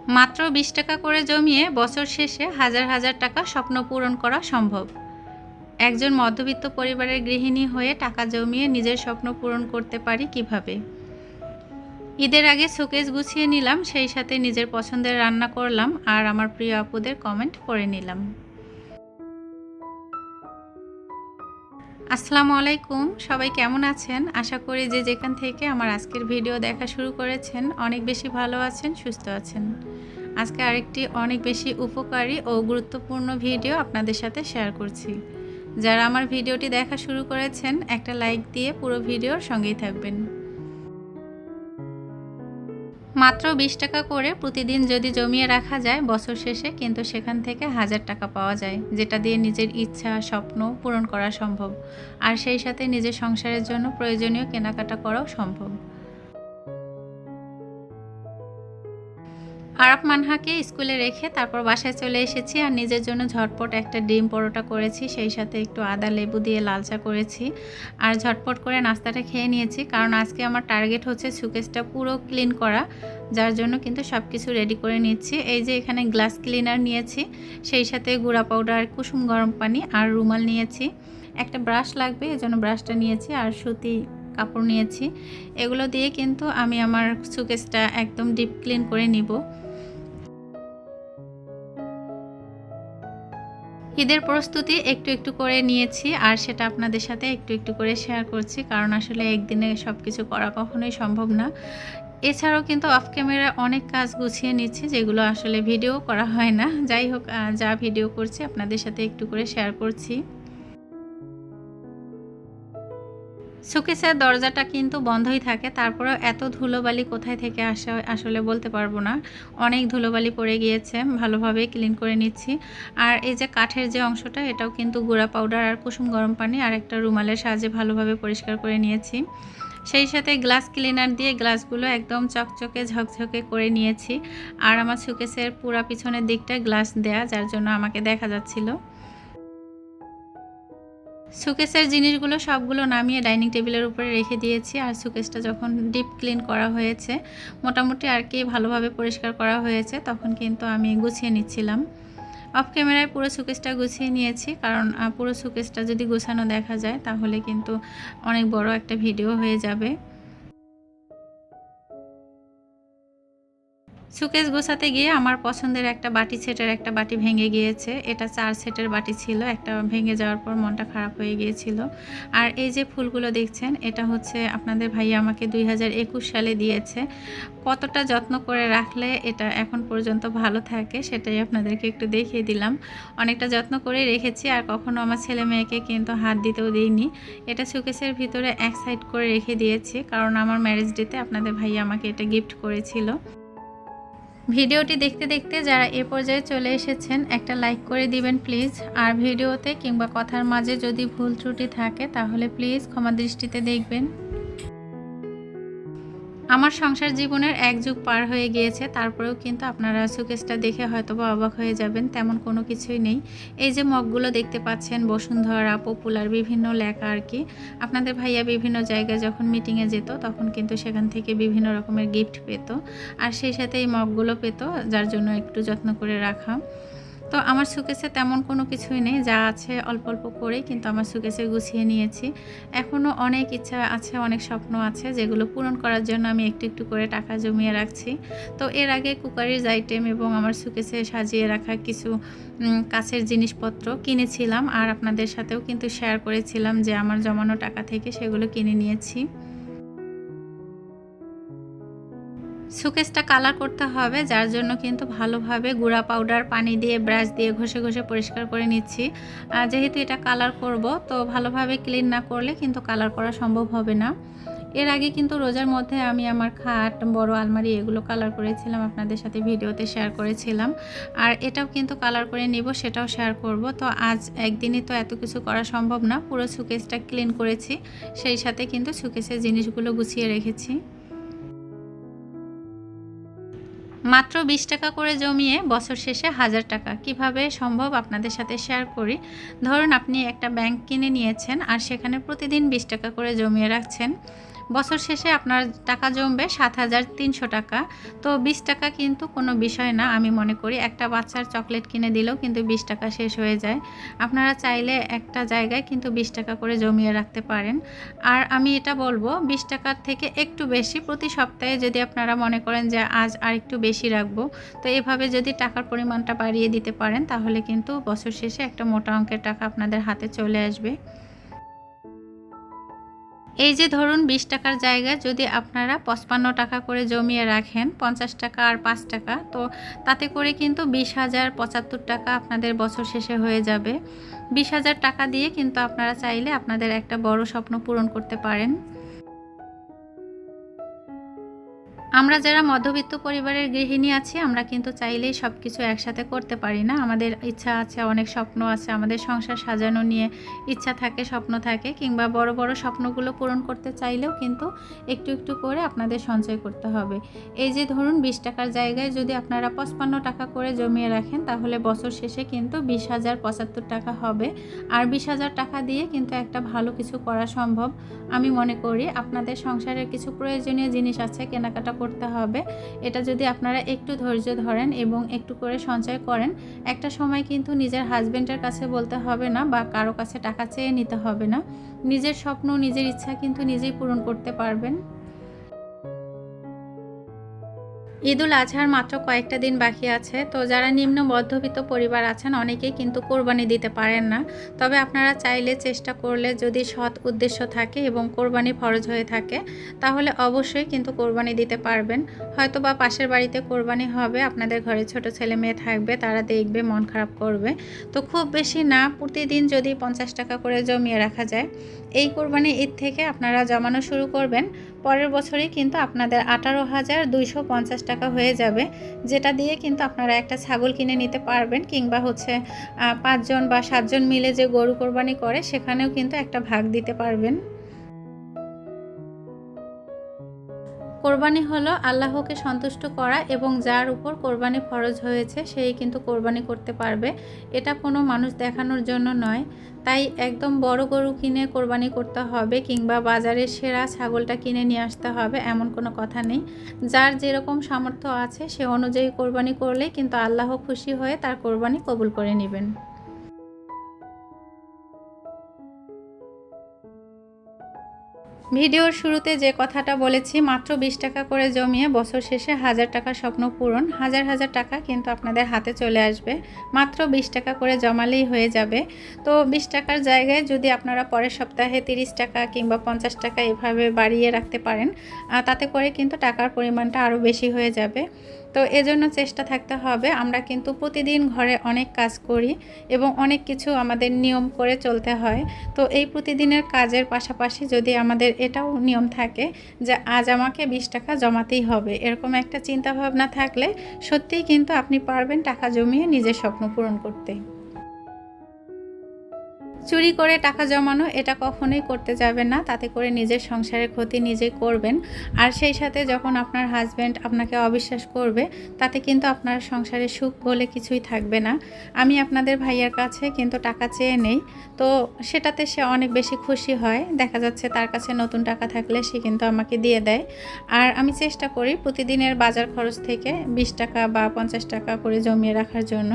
মাত্র 20 টাকা করে জমিয়ে বছর শেষে হাজার হাজার টাকা স্বপ্ন পূরণ করা সম্ভব। একজন মধ্যবিত্ত পরিবারের গৃহিণী হয়ে টাকা জমিয়ে নিজের স্বপ্ন পূরণ করতে পারি কিভাবে? ঈদের আগে শোকেস গুছিয়ে নিলাম, সেই সাথে নিজের পছন্দের রান্না করলাম আর আমার প্রিয় আপুদের কমেন্ট পড়ে নিলাম। আসসালামু আলাইকুম, সবাই কেমন আছেন? আশা করি যে যেখান থেকে আমার আজকের ভিডিও দেখা শুরু করেছেন অনেক বেশি ভালো আছেন, সুস্থ আছেন। আজকে আরেকটি অনেক বেশি উপকারী ও গুরুত্বপূর্ণ ভিডিও আপনাদের সাথে শেয়ার করছি। যারা আমার ভিডিওটি দেখা শুরু করেছেন একটা লাইক দিয়ে পুরো ভিডিওর সঙ্গেই থাকবেন। মাত্র 20 টাকা করে প্রতিদিন যদি জমিয়ে রাখা যায় বছর শেষে কিন্তু সেখান থেকে 1000 টাকা পাওয়া যায়, যেটা দিয়ে নিজের ইচ্ছা স্বপ্ন পূরণ করা সম্ভব। আর সেই সাথে নিজের সংসারের জন্য প্রয়োজনীয় কেনাকাটা করাও সম্ভব। আরাপ মানহাকে স্কুলে রেখে তারপর বাসায় চলে এসেছি আর নিজের জন্য ঝটপট একটা ডিম পরোটা করেছি, সেই সাথে একটু আদা লেবু দিয়ে লাল চা করেছি আর ঝটপট করে নাস্তাটা খেয়ে নিয়েছি। কারণ আজকে আমার টার্গেট হচ্ছে সুকেসটা পুরো ক্লিন করা, যার জন্য কিন্তু সব কিছু রেডি করে নিচ্ছি। এই যে এখানে গ্লাস ক্লিনার নিয়েছি, সেই সাথে গুঁড়া পাউডার, কুসুম গরম পানি আর রুমাল নিয়েছি। একটা ব্রাশ লাগবে, এজন্য ব্রাশটা নিয়েছি আর সুতি কাপড় নিয়েছি। এগুলো দিয়ে কিন্তু আমি আমার সুকেসটা একদম ডিপ ক্লিন করে নিব। ঈদের প্রস্তুতি একটু একটু করে নিয়েছি আর সেটা আপনাদের সাথে একটু একটু করে শেয়ার করছি, কারণ আসলে একদিনে সব কিছু করা কখনোই সম্ভব না। এছাড়াও কিন্তু অফ ক্যামেরা অনেক কাজ গুছিয়ে নিচ্ছি, যেগুলো আসলে ভিডিও করা হয় না। যাই হোক, যা ভিডিও করছি আপনাদের সাথে একটু করে শেয়ার করছি। শোকেসের দরজাটা কিন্তু বন্ধই থাকে, তারপরেও এত ধুলোবালি কোথায় থেকে আসে আসলে বলতে পারবো না। অনেক ধুলোবালি পড়ে গিয়েছে, ভালোভাবে ক্লিন করে নিচ্ছি। আর এই যে কাঠের যে অংশটা, এটাও কিন্তু গুঁড়া পাউডার আর কুসুম গরম পানি আর একটা রুমালের সাহায্যে ভালোভাবে পরিষ্কার করে নিয়েছি। সেই সাথে গ্লাস ক্লিনার দিয়ে গ্লাসগুলো একদম চকচকে ঝকঝকে করে নিয়েছি। আর আমার শোকেসের পুরা পিছনের দিকটা গ্লাস দেয়া, যার জন্য আমাকে দেখা যাচ্ছিল। শোকেসের জিনিসগুলো সবগুলো নামিয়ে ডাইনিং টেবিলের উপরে রেখে দিয়েছি। আর শোকেসটা যখন ডিপ ক্লিন করা হয়েছে, মোটামুটি আর কি ভালোভাবে পরিষ্কার করা হয়েছে, তখন কিন্তু আমি গুছিয়ে নিচ্ছিলাম। অফ ক্যামেরায় পুরো শোকেসটা গুছিয়ে নিয়েছি, কারণ পুরো শোকেসটা যদি গোছানো দেখা যায় তাহলে কিন্তু অনেক বড় একটা ভিডিও হয়ে যাবে। শোকেস গোছাতে গিয়ে আমার পছন্দের একটা বাটি সেটের একটা বাটি ভেঙে গিয়েছে। এটা 4 সেটের বাটি ছিল, একটা ভেঙে যাওয়ার পর মনটা খারাপ হয়ে গিয়েছিল। আর এই যে ফুলগুলো দেখছেন, এটা হচ্ছে আপনাদের ভাইয়া আমাকে 2021 সালে দিয়েছে। কতটা যত্ন করে রাখলে এটা এখন পর্যন্ত ভালো থাকে সেটাই আপনাদেরকে একটু দেখিয়ে দিলাম। অনেকটা যত্ন করে রেখেছি আর কখনো আমার ছেলে মেয়েকে কিন্তু হাত দিতেও দিইনি। এটা শোকেসের ভিতরে এক সাইড করে রেখে দিয়েছি, কারণ আমার ম্যারেজ ডেতে আপনাদের ভাইয়া আমাকে এটা গিফট করেছিল। ভিডিওটি দেখতে দেখতে যারা এ পর্যায়ে চলে এসেছেন একটা লাইক করে দিবেন প্লিজ। আর ভিডিওতে কিংবা কথার মাঝে যদি ভুল ত্রুটি থাকে তাহলে প্লিজ ক্ষমা দৃষ্টিতে দেখবেন। আমার সংসার জীবনের এক যুগ পার হয়ে গিয়েছে, তারপরেও কিন্তু আপনারা শোকেসটা দেখে হয়তোবা অবাক হয়ে যাবেন, তেমন কোনো কিছুই নেই। এই যে মগগুলো দেখতে পাচ্ছেন, বসুন্ধরা, পপুলার, বিভিন্ন লেখা আর কি। আপনাদের ভাইয়া বিভিন্ন জায়গায় যখন মিটিংয়ে যেত তখন কিন্তু সেখান থেকে বিভিন্ন রকমের গিফট পেত, আর সেই সাথে এই মগগুলো পেত, যার জন্য একটু যত্ন করে রাখা। তো আমার শোকেসে তেমন কোনো কিছুই নেই, যা আছে অল্প অল্প করেই কিন্তু আমার শোকেসে গুছিয়ে নিয়েছি। এখনও অনেক ইচ্ছা আছে, অনেক স্বপ্ন আছে, যেগুলো পূরণ করার জন্য আমি একটু একটু করে টাকা জমিয়ে রাখছি। তো এর আগে কুকারিজ আইটেম এবং আমার শোকেসে সাজিয়ে রাখা কিছু কাছের জিনিসপত্র কিনেছিলাম, আর আপনাদের সাথেও কিন্তু শেয়ার করেছিলাম যে আমার জমানো টাকা থেকে সেগুলো কিনে নিয়েছি। শোকেসটা কালার করতে হবে, যার জন্য কিন্তু ভালোভাবে গুঁড়া পাউডার পানি দিয়ে ব্রাশ দিয়ে ঘষে ঘষে পরিষ্কার করে নিচ্ছি। যেহেতু এটা কালার করব, তো ভালোভাবে ক্লিন না করলে কিন্তু কালার করা সম্ভব হবে না। এর আগে কিন্তু রোজার মধ্যে আমি আমার খাট, বড় আলমারি এগুলো কালার করেছিলাম, আপনাদের সাথে ভিডিওতে শেয়ার করেছিলাম। আর এটাও কিন্তু কালার করে নিব, সেটাও শেয়ার করব। তো আজ একদিনই তো এত কিছু করা সম্ভব না। পুরো শোকেসটা ক্লিন করেছি, সেই সাথে কিন্তু শোকেসের জিনিসগুলো গুছিয়ে রেখেছি। মাত্র 20 টাকা করে জমিয়ে বছর শেষে 1000 টাকা কিভাবে সম্ভব আপনাদের সাথে শেয়ার করি। ধরুন আপনি একটা ব্যাংক কিনে নিয়েছেন আর সেখানে প্রতিদিন 20 টাকা করে জমিয়ে রাখছেন। বছর শেষে আপনার টাকা জমবে ৭,৩০০ টাকা। তো ২০ টাকা কিন্তু কোনো বিষয় না, আমি মনে করি। একটা বাচ্চার চকলেট কিনে দিলেও কিন্তু ২০ টাকা শেষ হয়ে যায়। আপনারা চাইলে একটা জায়গায় কিন্তু ২০ টাকা করে জমিয়ে রাখতে পারেন। আর আমি এটা বলবো ২০ টাকার থেকে একটু বেশি প্রতি সপ্তাহে যদি আপনারা মনে করেন যে আজ আর একটু বেশি রাখবো, তো এভাবে যদি টাকার পরিমাণটা বাড়িয়ে দিতে পারেন তাহলে কিন্তু বছর শেষে একটা মোটা অঙ্কের টাকা আপনাদের হাতে চলে আসবে। এই যে ধরুন ২০ টাকার জায়গায় যদি আপনারা ৫৫ টাকা করে জমিয়ে রাখেন, ৫০ টাকা আর ৫ টাকা, তো তাতে করে কিন্তু ২০,০৭৫ টাকা আপনাদের বছর শেষে হয়ে যাবে। ২০,০০০ টাকা দিয়ে কিন্তু আপনারা চাইলে আপনাদের একটা বড় স্বপ্ন পূরণ করতে পারেন। আমরা যারা মধ্যবিত্ত পরিবারের গৃহিণী আছি, আমরা কিন্তু চাইলেই সব কিছু একসাথে করতে পারি না। আমাদের ইচ্ছা আছে, অনেক স্বপ্ন আছে, আমাদের সংসার সাজানো নিয়ে ইচ্ছা থাকে, স্বপ্ন থাকে, কিংবা বড় বড় স্বপ্নগুলো পূরণ করতে চাইলেও কিন্তু একটু একটু করে আপনাদের সঞ্চয় করতে হবে। এই যে ধরুন ২০ টাকার জায়গায় যদি আপনারা ৫৫ টাকা করে জমিয়ে রাখেন তাহলে বছর শেষে কিন্তু ২০,০৭৫ টাকা হবে। আর ২০,০০০ টাকা দিয়ে কিন্তু একটা ভালো কিছু করা সম্ভব। আমি মনে করি আপনাদের সংসারের কিছু প্রয়োজনীয় জিনিস আছে, কেনাকাটা করতে হবে। এটা যদি আপনারা একটু ধৈর্য ধরেন এবং একটু করে সঞ্চয় করেন, একটা সময় কিন্তু নিজের হাজবেন্ডের কাছে বলতে হবে না বা কারো কাছে টাকা চেয়ে নিতে হবে না। নিজের স্বপ্ন, নিজের ইচ্ছা কিন্তু নিজেই পূরণ করতে পারবেন। ঈদুল আজহার মাত্র কয়েকটা দিন বাকি আছে। তো যারা নিম্ন মধ্যবিত্ত পরিবার আছেন অনেকেই কিন্তু কোরবানি দিতে পারেন না। তবে আপনারা চাইলে, চেষ্টা করলে, যদি সৎ উদ্দেশ্য থাকে এবং কোরবানি ফরজ হয়ে থাকে তাহলে অবশ্যই কিন্তু কোরবানি দিতে পারবেন। হয়তো বা পাশের বাড়িতে কোরবানি হবে, আপনাদের ঘরে ছোট ছেলে মেয়ে থাকবে, তারা দেখবে, মন খারাপ করবে। তো খুব বেশি না, প্রতিদিন যদি ৫০ টাকা করে জমিয়ে রাখা যায়, এই কোরবানি ঈদ থেকে আপনারা জমানো শুরু করবেন, পরের বছরই কিন্তু আপনাদের ১৮,২৫০ টাকা হয়ে যাবে, যেটা দিয়ে কিন্তু আপনারা একটা ছাগল কিনে নিতে পারবেন, কিংবা ৫ জন বা ৭ জন মিলে যে গরু কোরবানি করে সেখানেও কিন্তু একটা ভাগ দিতে পারবেন। কোরবানি হলো আল্লাহকে সন্তুষ্ট করা, এবং যার উপর কোরবানি ফরজ হয়েছে সেই কিন্তু কোরবানি করতে পারবে। এটা কোনো মানুষ দেখানোর জন্য নয়। তাই একদম বড় গরু কিনে কোরবানি করতে হবে কিংবা বাজারের সেরা ছাগলটা কিনে নিয়ে আসতে হবে এমন কোনো কথা নেই। যার যেরকম সামর্থ্য আছে সে অনুযায়ী কোরবানি করলেই কিন্তু আল্লাহ খুশি হয়ে তার কোরবানি কবুল করে নেবেন। ভিডিওর শুরুতে যে কথাটা বলেছি, মাত্র ২০ টাকা করে জমিয়ে বছর শেষে ১,০০০ টাকার স্বপ্ন পূরণ, হাজার হাজার টাকা কিন্তু আপনাদের হাতে চলে আসবে। মাত্র ২০ টাকা করে জমালেই হয়ে যাবে। তো ২০ টাকার জায়গায় যদি আপনারা পরের সপ্তাহে ৩০ টাকা কিংবা ৫০ টাকা এভাবে বাড়িয়ে রাখতে পারেন, তাতে করে কিন্তু টাকার পরিমাণটা আরও বেশি হয়ে যাবে। তো এজন্য চেষ্টা থাকতে হবে। আমরা কিন্তু প্রতিদিন ঘরে অনেক কাজ করি এবং অনেক কিছু আমাদের নিয়ম করে চলতে হয়। তো এই প্রতিদিনের কাজের পাশাপাশি যদি আমাদের এটাও নিয়ম থাকে যে আজ আমাকে ২০ টাকা জমাতেই হবে, এরকম একটা চিন্তাভাবনা থাকলে সত্যিই কিন্তু আপনি পারবেন টাকা জমিয়ে নিজের স্বপ্ন পূরণ করতে। চুরি করে টাকা জমানো এটা কখনোই করতে যাবেন না, তাতে করে নিজের সংসারের ক্ষতি নিজেই করবেন। আর সেই সাথে যখন আপনার হাজব্যান্ড আপনাকে অবিশ্বাস করবে, তাতে কিন্তু আপনার সংসারে সুখ বলে কিছুই থাকবে না। আমি আপনাদের ভাইয়ার কাছে কিন্তু টাকা চেয়ে নেই, তো সেটাতে সে অনেক বেশি খুশি হয়। দেখা যাচ্ছে তার কাছে নতুন টাকা থাকলে সে কিন্তু আমাকে দিয়ে দেয়। আর আমি চেষ্টা করি প্রতিদিনের বাজার খরচ থেকে ২০ টাকা বা ৫০ টাকা করে জমিয়ে রাখার জন্য।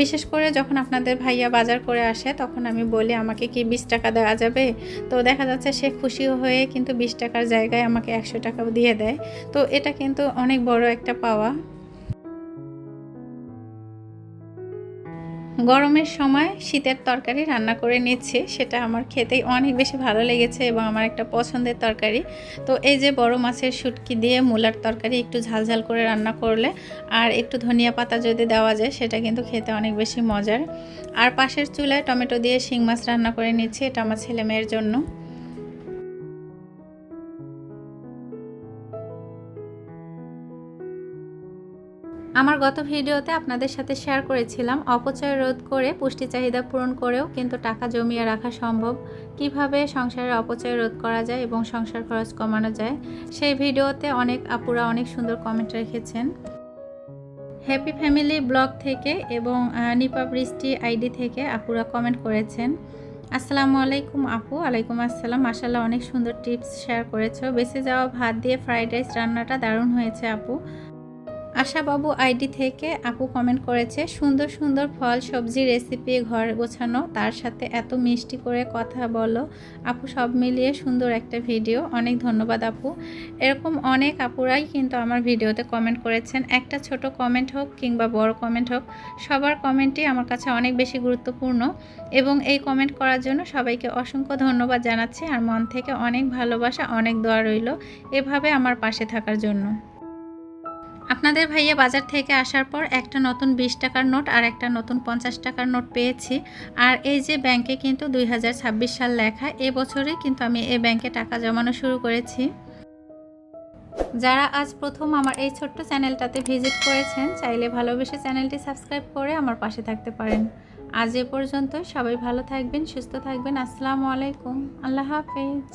বিশেষ করে যখন আপনাদের ভাইয়া বাজার করে আসে তখন আমি বলি আমাকে কি ২০ টাকা দেওয়া যাবে? তো দেখা যাচ্ছে সে খুশি হয়ে কিন্তু ২০ টাকার জায়গায় আমাকে ১০০ টাকাও দিয়ে দেয়। তো এটা কিন্তু অনেক বড় একটা পাওয়া। গরমের সময় শীতের তরকারি রান্না করে নিচ্ছি, সেটা আমার খেতেই অনেক বেশি ভালো লেগেছে এবং আমার একটা পছন্দের তরকারি। তো এই যে বড় মাছের শুটকি দিয়ে মূলার তরকারি একটু ঝালঝাল করে রান্না করলে আর একটু ধনিয়া পাতা যদি দেওয়া যায় সেটা কিন্তু খেতে অনেক বেশি মজার। আর পাশের চুলায় টমেটো দিয়ে শিং মাছ রান্না করে নিচ্ছি, এটা আমার ছেলে মেয়ের জন্য। আমার গত ভিডিওতে আপনাদের সাথে শেয়ার করেছিলাম অপচয় রোধ করে পুষ্টি চাহিদা পূরণ করেও কিন্তু টাকা জমিয়ে রাখা সম্ভব, কিভাবে সংসারের অপচয় রোধ করা যায় এবং সংসার খরচ কমানো যায়। সেই ভিডিওতে অনেক আপুরা অনেক সুন্দর কমেন্ট রেখেছেন। হ্যাপি ফ্যামিলি ব্লগ থেকে এবং নিপা বৃষ্টি আইডি থেকে আপুরা কমেন্ট করেছেন। আসসালামু আলাইকুম আপু। ওয়ালাইকুম আসসালাম। মাশাআল্লাহ অনেক সুন্দর টিপস শেয়ার করেছো। বেঁচে যাওয়া ভাত দিয়ে ফ্রাইড রাইস রান্নাটা দারুণ হয়েছে আপু। আশাবাবু আইডি থেকে আপু কমেন্ট করেছে, সুন্দর সুন্দর ফল সবজি রেসিপি ঘর গোছানো, তার সাথে এত মিষ্টি করে কথা বলো আপু, সব মিলিয়ে সুন্দর একটা ভিডিও। অনেক ধন্যবাদ আপু। এরকম অনেক আপুরাই কিন্তু আমার ভিডিওতে কমেন্ট করেছেন। একটা ছোট কমেন্ট হোক কিংবা বড় কমেন্ট হোক, সবার কমেন্টই আমার কাছে অনেক বেশি গুরুত্বপূর্ণ এবং এই কমেন্ট করার জন্য সবাইকে অসংখ্য ধন্যবাদ জানাচ্ছি। আর মন থেকে অনেক ভালোবাসা, অনেক দোয়া রইল এভাবে আমার পাশে থাকার জন্য। আপনাদের ভাইয়া বাজার থেকে আসার পর একটা নতুন 20 টাকার নোট আর একটা নতুন 50 টাকার নোট পেয়েছি। আর এই যে ব্যাংকে কিন্তু 2026 সাল লেখা, এবছরে কিন্তু আমি এই ব্যাংকে টাকা জমানো শুরু করেছি। যারা আজ প্রথম আমার এই ছোট্ট চ্যানেলটাতে ভিজিট করেছেন, চাইলে ভালোবেসে চ্যানেলটি সাবস্ক্রাইব করে আমার পাশে থাকতে পারেন। আজ এ পর্যন্ত, সবাই ভালো থাকবেন, সুস্থ থাকবেন। আসসালামু আলাইকুম, আল্লাহ হাফেজ।